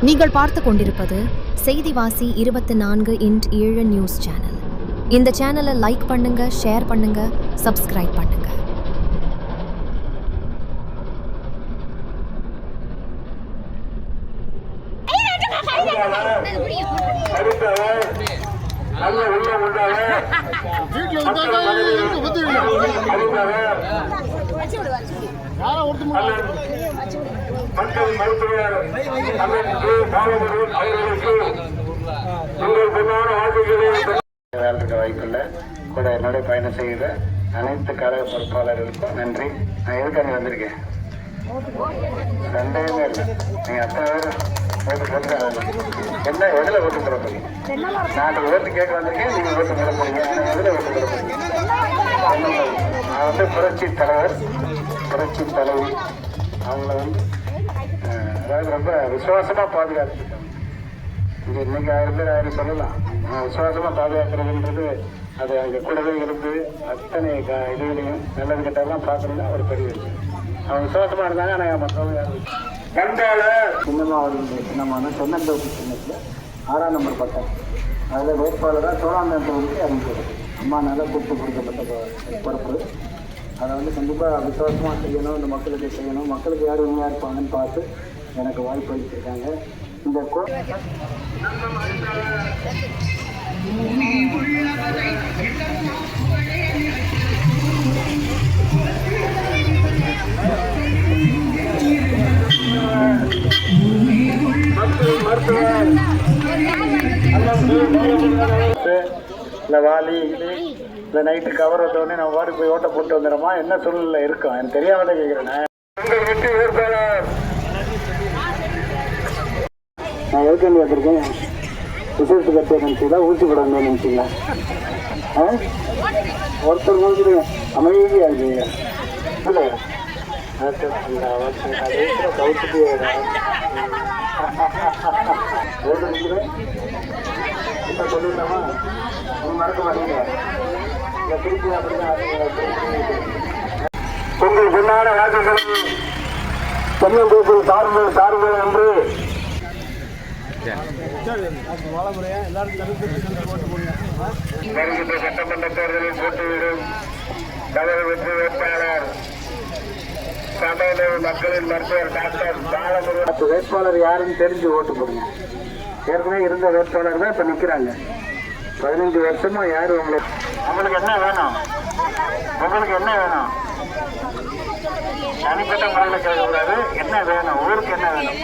நீங்கள் பார்த்து கொண்டிருப்பது செய்திவாசி 24x7 நியூஸ் சேனல். இந்த சேனலை லைக் பண்ணுங்க, ஷேர் பண்ணுங்க, சப்ஸ்கிரைப் பண்ணுங்க. மக்கள் மருத்துவர் அவர்களுக்கு உங்கள் பொன்னான வாழ்க்கைகளை வாய்ப்புள்ள கூட என்னோட பயணம் செய்கிற அனைத்து கழக பொறுப்பாளர்களுக்கும் நன்றி. நான் எதுக்காக வந்திருக்கேன் சந்தேகமே இல்லை. நீங்க அத்தனை பேர் ஓட்டு போட்டு என்ன எதுல ஓட்டு தர போறீங்க? நான் ஓட்டு கேட்க வந்திருக்கேன், நீங்க ஓட்டு தர போறீங்க. எதுல ஓட்டு தர போறீங்க? நான் வந்து புரட்சி தலைவர், புரட்சி தலைவி, அவங்கள வந்து அதாவது ரொம்ப விசுவாசமா பாதுகாத்துருக்காங்க. இங்க இன்னைக்கு 1000 பேர் 1000 சொல்லலாம். விசுவாசமா பாதுகாக்கிறதுன்றது அது அங்கே கூடவே இருந்து அத்தனை இதுகளையும் நல்லது கிட்டெல்லாம் பார்க்கணும்னா ஒரு பெரிய விஷயம். அவங்க விசுவாசமா இருந்தாங்க. ஆனால் மற்றவங்க கண்டால சின்னமாவதியுடைய சின்னமான தென்னந்தோப்பு சின்னத்தில் 6ஆம் நம்பர் பட்டம் அதில் வேட்பாளராக 16ஆம் தொகுதிக்கு அறிவிக்கிறது. அம்மானால கூப்பிட்டு கொடுக்கப்பட்ட பொறுப்பு. அதை வந்து கண்டிப்பாக விசுவாசமாக செய்யணும், இந்த மக்களுக்கு செய்யணும், மக்களுக்கு யார் உண்மையாக இருப்பாங்கன்னு பார்த்து எனக்கு வாய்ப்பு அளிச்சிருக்காங்க. இந்த இந்த வாலி இந்த நைட்டு கவர் வந்தோடனே நம்ம வாடி போய் ஓட்ட போட்டு வந்துடுறோமா? என்ன சூழ்நிலை இருக்கும் எனக்கு தெரியாம கேட்கிறேன். நான் எதுக்கு வந்திருக்கேன்? ரிசல்ட் கட்ட நினைச்சீங்களா, ஊசி போடணும் நினைச்சீங்களா? ஒருத்தர் முடிச்சுட்டு அமைதியா இருக்கீங்க. இல்லை கவுத்துட்டு இப்போ சொல்லிடலாமா? மறக்க மாட்டீங்க. திருப்பி அப்படிதான் உங்கள் பொன்னான வாக்குகளை தென்னந்தோப்பில் தாருங்கள் என்று வருகின்ற சட்டமன்ற தேர்தலில் போட்டியிடும் தமிழக வெற்றி வேட்பாளர் சபையில் மக்களின் மருத்துவர் டாக்டர் பாலமுருகன். வேட்பாளர் யாருன்னு தெரிஞ்சு ஓட்டு போடுங்க. ஏற்கனவே இருந்த வேட்பாளர் தான் இப்ப நிக்கிறாங்க. 15 வருஷமா யாரு உங்களுக்கு என்ன வேணும்? உங்களுக்கு என்ன வேணும்? தனிப்பட்ட முறையில் கேட்கக்கூடாது. என்ன வேணும்? ஊருக்கு என்ன வேணும்?